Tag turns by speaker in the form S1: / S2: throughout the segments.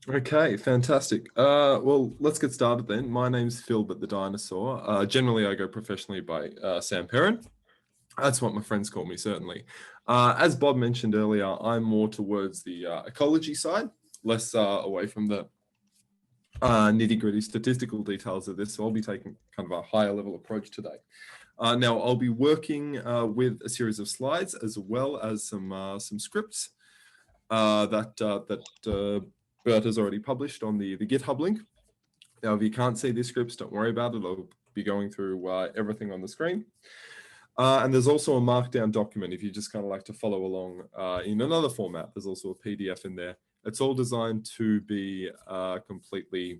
S1: Okay, fantastic. Well, let's get started then. My name's Philbert the Dinosaur. Generally, I go professionally by Sam Perrin. That's what my friends call me, certainly. As Bob mentioned earlier, I'm more towards the ecology side, less away from the nitty-gritty statistical details of this. So I'll be taking kind of a higher level approach today. Now, I'll be working with a series of slides as well as some scripts that Bert has already published on the GitHub link. Now, if you can't see these scripts, don't worry about it. I'll be going through everything on the screen. And there's also a markdown document if you just kind of like to follow along in another format. There's also a PDF in there. It's all designed to be completely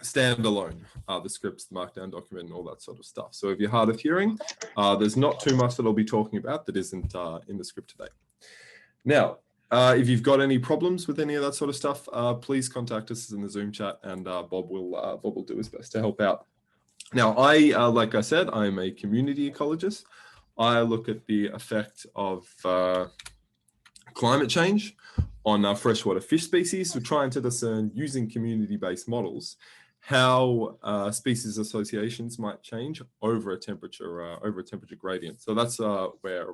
S1: standalone, the scripts, the markdown document, and all that sort of stuff. So if you're hard of hearing, there's not too much that I'll be talking about that isn't in the script today. Now, if you've got any problems with any of that sort of stuff, please contact us in the Zoom chat, and Bob will do his best to help out. Now, like I said, I'm a community ecologist. I look at the effect of climate change on freshwater fish species. We're trying to discern, using community-based models, how species associations might change over a temperature gradient. So that's where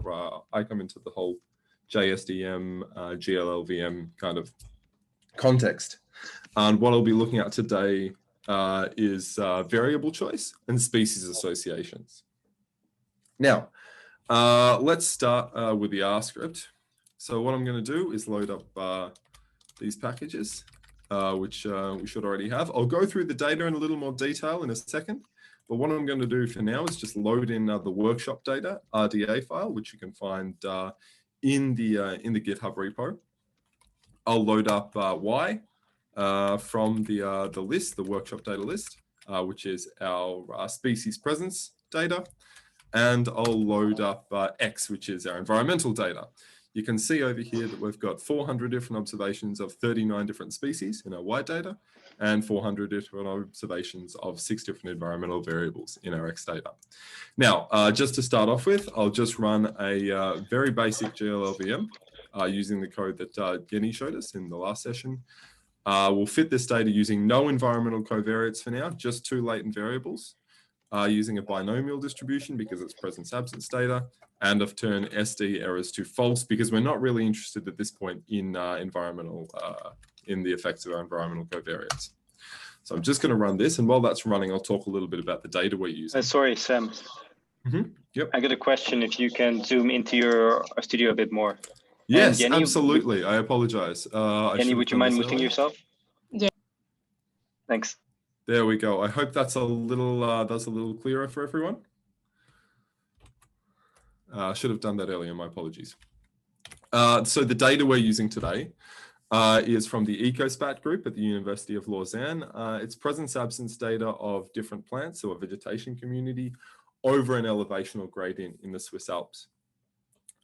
S1: I come into the whole JSDM, GLLVM kind of context. And what I'll be looking at today is variable choice and species associations. Now, let's start with the R script. So what I'm going to do is load up these packages, which we should already have. I'll go through the data in a little more detail in a second. But what I'm going to do for now is just load in the workshop data RDA file, which you can find in the GitHub repo. I'll load up Y from the list, the workshop data list, which is our species presence data. And I'll load up X, which is our environmental data. You can see over here that we've got 400 different observations of 39 different species in our Y data and 400 different observations of 6 different environmental variables in our X data. Now, just to start off with, I'll just run a very basic GLLVM using the code that Jenny showed us in the last session. We'll fit this data using no environmental covariates for now, just 2 latent variables, using a binomial distribution because it's presence-absence data, and I've turned SD errors to false because we're not really interested at this point in in the effects of our environmental covariates. So I'm just going to run this, and while that's running, I'll talk a little bit about the data we're using.
S2: Sorry, Sam.
S1: Yep.
S2: I got a question. If you can zoom into your studio a bit more.
S1: Yes, Jenny, absolutely. I apologize.
S2: Jenny, would you mind muting yourself?
S3: Yeah.
S2: Thanks.
S1: There we go. I hope that's a little clearer for everyone. I should have done that earlier. My apologies. So the data we're using today is from the EcoSpat group at the University of Lausanne. It's presence-absence data of different plants, so a vegetation community, over an elevational gradient in the Swiss Alps.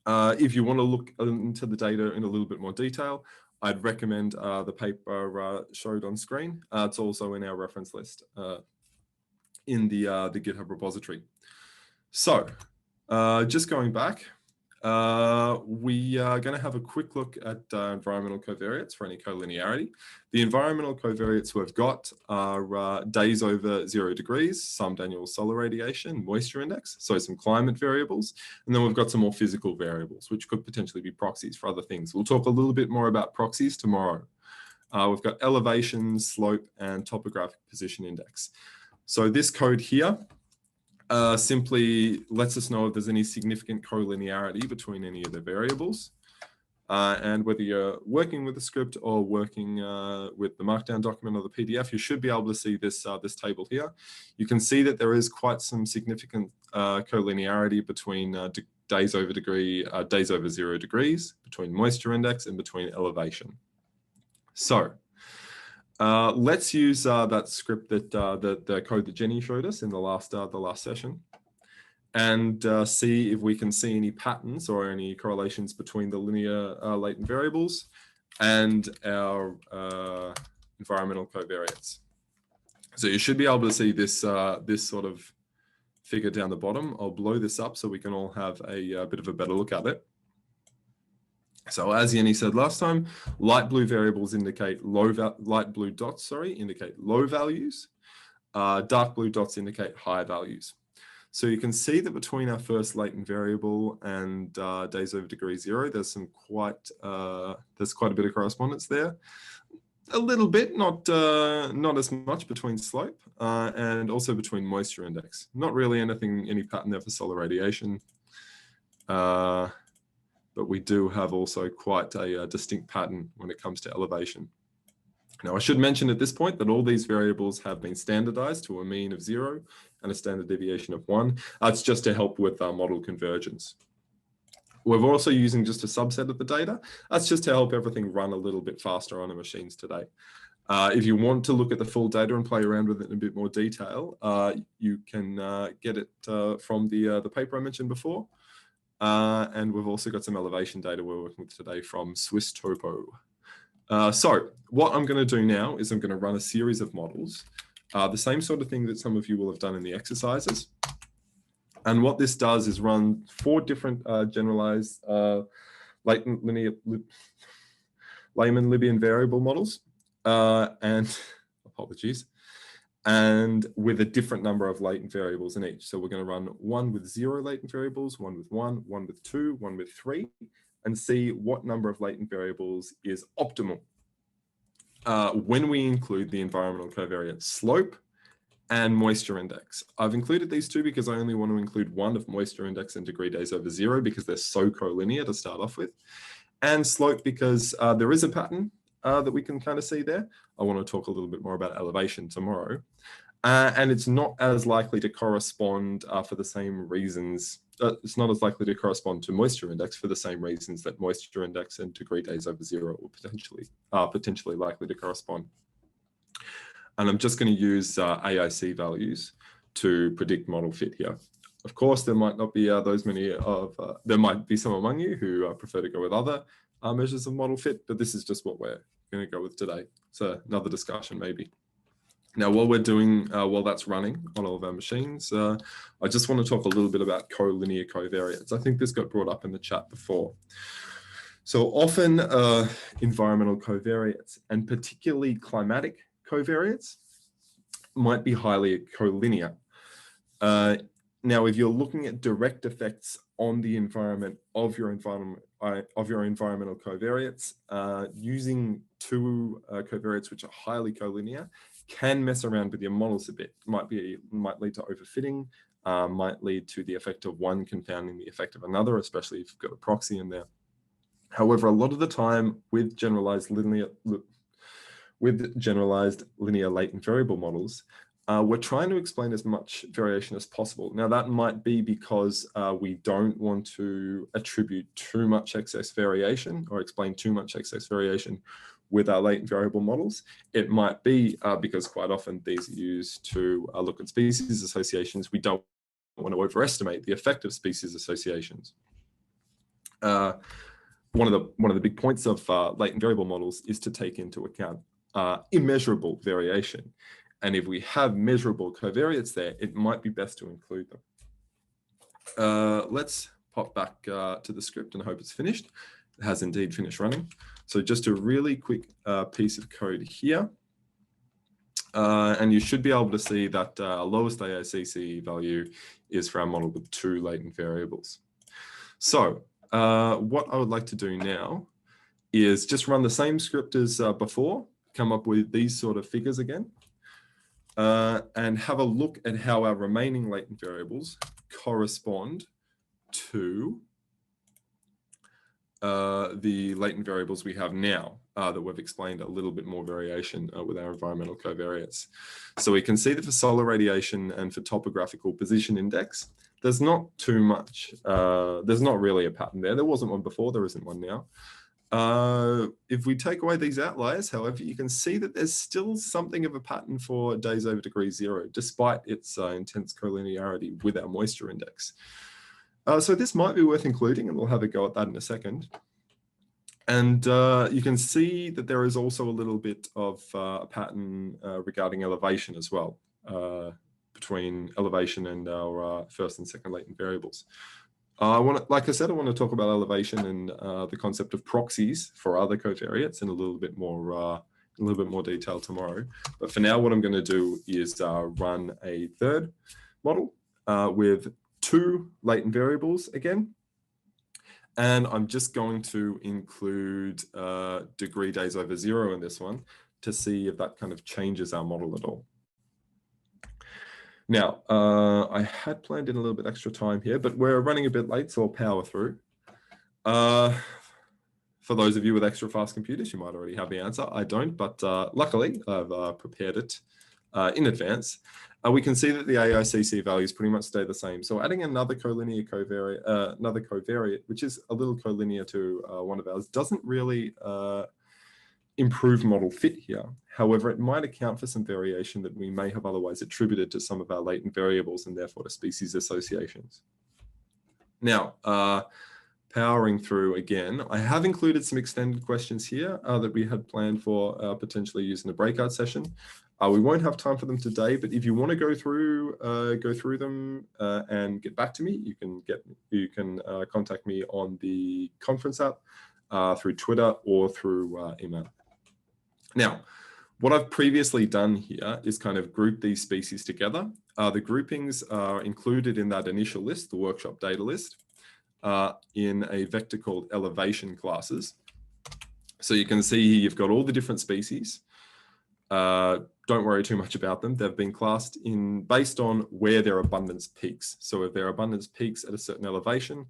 S1: If you want to look into the data in a little bit more detail, I'd recommend the paper showed on screen. It's also in our reference list in the GitHub repository. So just going back, we are going to have a quick look at environmental covariates for any collinearity. The environmental covariates we've got are days over 0 degrees, summed annual solar radiation, moisture index, so some climate variables. And then we've got some more physical variables, which could potentially be proxies for other things. We'll talk a little bit more about proxies tomorrow. We've got elevation, slope, and topographic position index. So this code here simply lets us know if there's any significant collinearity between any of the variables. And whether you're working with the script or working with the markdown document or the PDF, you should be able to see this, this table here. You can see that there is quite some significant collinearity between days over 0 degrees, between moisture index and between elevation. So let's use that script that the code that Jenny showed us in the last session, and see if we can see any patterns or any correlations between the linear latent variables and our environmental covariates. So you should be able to see this this sort of figure down the bottom. I'll blow this up so we can all have a bit of a better look at it. So as Yenny said last time, light blue variables indicate light blue dots, sorry, indicate low values. Dark blue dots indicate high values. So you can see that between our first latent variable and days over degree 0, there's quite a bit of correspondence there. A little bit, not as much between slope and also between moisture index. Not really any pattern there for solar radiation. But we do have also quite a distinct pattern when it comes to elevation. Now, I should mention at this point that all these variables have been standardized to a mean of 0 and a standard deviation of 1. That's just to help with model convergence. We're also using just a subset of the data. That's just to help everything run a little bit faster on our machines today. If you want to look at the full data and play around with it in a bit more detail, you can get it from the paper I mentioned before. And we've also got some elevation data we're working with today from Swiss Topo. So what I'm going to do now is I'm going to run a series of models, the same sort of thing that some of you will have done in the exercises. And what this does is run 4 different generalized latent linear Lyman-Libyan variable models, and apologies, and with a different number of latent variables in each. So we're going to run one with 0 latent variables, one with 1, one with 2, one with 3, and see what number of latent variables is optimal when we include the environmental covariance slope and moisture index. I've included these 2 because I only want to include one of moisture index and degree days over 0 because they're so collinear to start off with, and slope because there is a pattern that we can kind of see there. I want to talk a little bit more about elevation tomorrow. And it's not as likely to correspond for the same reasons. It's not as likely to correspond to moisture index for the same reasons that moisture index and degree days over 0 are potentially likely to correspond. And I'm just going to use AIC values to predict model fit here. Of course, there might not be there might be some among you who prefer to go with other measures of model fit, but this is just what we're going to go with today. So another discussion maybe. Now, while that's running on all of our machines, I just want to talk a little bit about collinear covariates. I think this got brought up in the chat before. So often environmental covariates, and particularly climatic covariates, might be highly collinear. Now, if you're looking at direct effects on the environment of your environmental covariates, using 2 covariates which are highly collinear can mess around with your models a bit. Might lead to overfitting, might lead to the effect of one confounding the effect of another, especially if you've got a proxy in there. However, a lot of the time with generalized linear latent variable models, we're trying to explain as much variation as possible. Now, that might be because we don't want to attribute too much excess variation or explain too much excess variation with our latent variable models. It might be because quite often these are used to look at species associations. We don't want to overestimate the effect of species associations. One of the big points of latent variable models is to take into account immeasurable variation. And if we have measurable covariates there, it might be best to include them. Let's pop back to the script and hope it's finished. It has indeed finished running. So just a really quick piece of code here. And you should be able to see that lowest AICC value is for our model with 2 latent variables. So what I would like to do now is just run the same script as before, come up with these sort of figures again, and have a look at how our remaining latent variables correspond to the latent variables we have now that we've explained a little bit more variation with our environmental covariates. So we can see that for solar radiation and for topographical position index, there's not too much, there's not really a pattern there. There wasn't one before, there isn't one now. If we take away these outliers, however, you can see that there's still something of a pattern for days over degree 0, despite its intense collinearity with our moisture index. So this might be worth including, and we'll have a go at that in a second. And you can see that there is also a little bit of a pattern regarding elevation as well, between elevation and our first and second latent variables. Like I said, I want to talk about elevation and the concept of proxies for other covariates in a little bit more detail tomorrow. But for now, what I'm going to do is run a third model with 2 latent variables again. And I'm just going to include degree days over 0 in this one to see if that kind of changes our model at all. Now, I had planned in a little bit extra time here, but we're running a bit late, so I'll power through. For those of you with extra fast computers, you might already have the answer. I don't, but luckily I've prepared it in advance. We can see that the AICC values pretty much stay the same. So adding another collinear covariate, which is a little collinear to one of ours, doesn't really improve model fit here. However, it might account for some variation that we may have otherwise attributed to some of our latent variables and therefore to species associations. Now, powering through again, I have included some extended questions here that we had planned for potentially using a breakout session. We won't have time for them today, but if you want to go through them and get back to me, you can contact me on the conference app, through Twitter or through email. Now, what I've previously done here is kind of group these species together. The groupings are included in that initial list, the workshop data list, in a vector called elevation classes. So you can see here you've got all the different species. Don't worry too much about them. They've been classed based on where their abundance peaks. So if their abundance peaks at a certain elevation,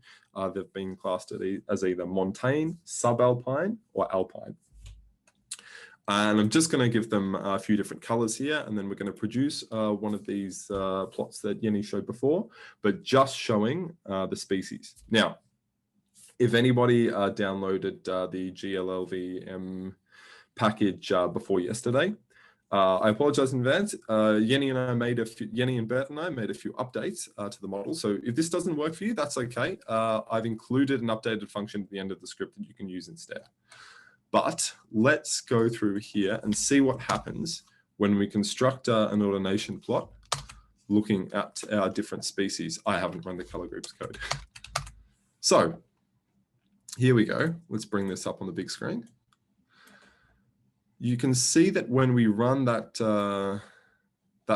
S1: they've been classed as either montane, subalpine, or alpine. And I'm just going to give them a few different colors here, and then we're going to produce one of these plots that Jenny showed before, but just showing the species. Now, if anybody downloaded the GLLVM package before yesterday, I apologize in advance. Jenny and Bert and I made a few updates to the model. So if this doesn't work for you, that's okay. I've included an updated function at the end of the script that you can use instead. But let's go through here and see what happens when we construct an ordination plot looking at our different species. I haven't run the color groups code. So here we go. Let's bring this up on the big screen. You can see that when we run that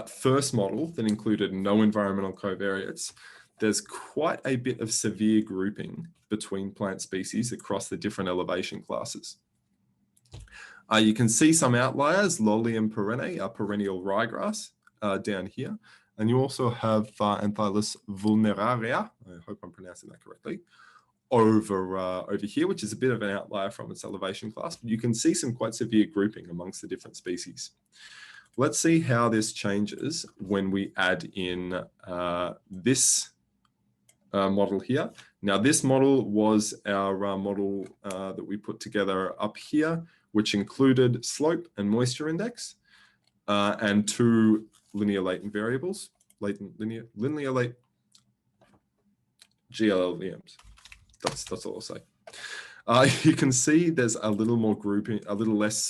S1: first model that included no environmental covariates, there's quite a bit of severe grouping between plant species across the different elevation classes. You can see some outliers, Lolium perenne, a perennial ryegrass down here. And you also have Anthilus vulneraria, I hope I'm pronouncing that correctly, over here, which is a bit of an outlier from its elevation class. But you can see some quite severe grouping amongst the different species. Let's see how this changes when we add in this model here. Now, this model was our model that we put together up here, which included slope and moisture index and 2 linear latent variables, linear late GLLVMs. That's all I'll say. You can see there's a little more grouping, a little less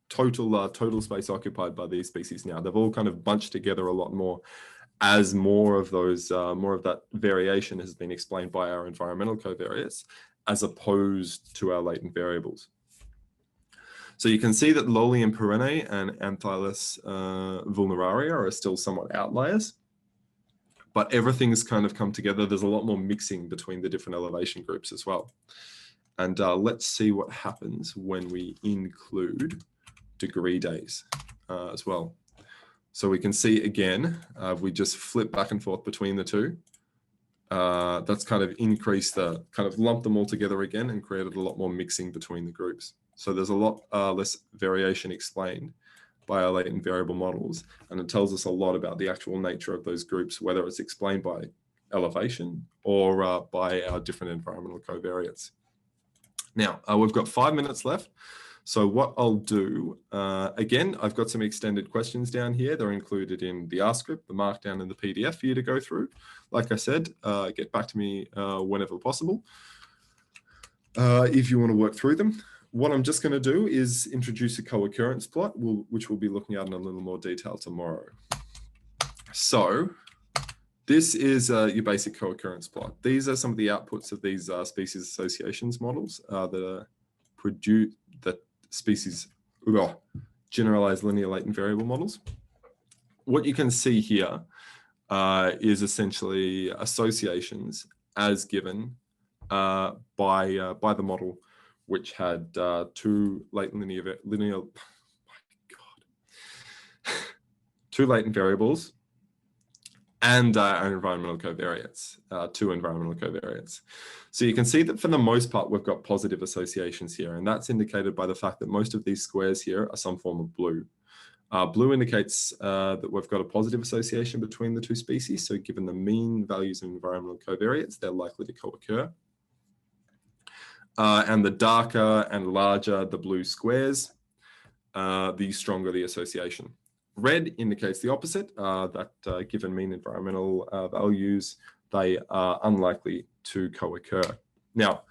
S1: total space occupied by these species now. They've all kind of bunched together a lot more as more of that variation has been explained by our environmental covariates as opposed to our latent variables. So you can see that Lolium perenne and Anthilus vulneraria are still somewhat outliers, but everything's kind of come together. There's a lot more mixing between the different elevation groups as well. And let's see what happens when we include degree days as well. So we can see again, we just flip back and forth between the two. That's kind of increased lumped them all together again and created a lot more mixing between the groups. So there's a lot less variation explained by our latent variable models, and it tells us a lot about the actual nature of those groups, whether it's explained by elevation or by our different environmental covariates. Now, we've got 5 minutes left. So what I'll do, again, I've got some extended questions down here. They're included in the R script, the markdown, and the PDF for you to go through. Like I said, get back to me whenever possible if you want to work through them. What I'm just going to do is introduce a co-occurrence plot, which we'll be looking at in a little more detail tomorrow. So This is your basic co-occurrence plot. These are some of the outputs of these species associations models that produce that species generalized linear latent variable models. What you can see here is essentially associations as given by the model, which had two latent two latent variables and an environmental covariance, two environmental covariance. So you can see that for the most part, we've got positive associations here, and that's indicated by the fact that most of these squares here are some form of blue. Blue indicates that we've got a positive association between the two species. So given the mean values of environmental covariance, they're likely to co-occur. And the darker and larger the blue squares, the stronger the association. Red indicates the opposite, that given mean environmental values, they are unlikely to co-occur. Now,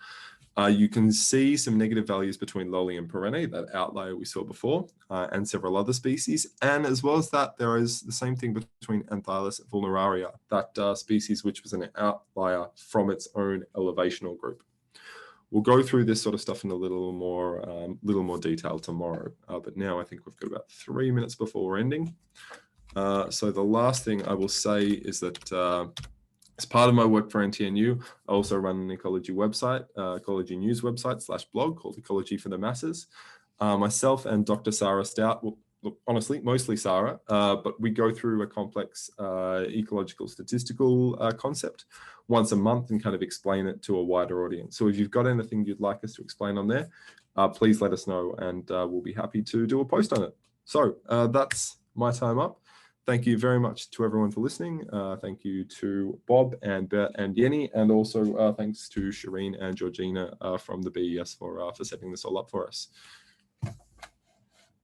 S1: you can see some negative values between Loli and Perenne, that outlier we saw before, and several other species. And as well as that, there is the same thing between Anthilus vulneraria, that species which was an outlier from its own elevational group. We'll go through this sort of stuff in a little more detail tomorrow. But now I think we've got about 3 minutes before we're ending. So the last thing I will say is that as part of my work for NTNU, I also run an ecology website, ecology news website /blog called Ecology for the Masses. Myself and Dr. Sarah Stout, well, look, honestly, mostly Sarah, but we go through a complex ecological statistical concept once a month and kind of explain it to a wider audience. So if you've got anything you'd like us to explain on there, please let us know, and we'll be happy to do a post on it. So that's my time up. Thank you very much to everyone for listening. Thank you to Bob and Bert and Yenny, and also thanks to Shireen and Georgina from the BES for setting this all up for us.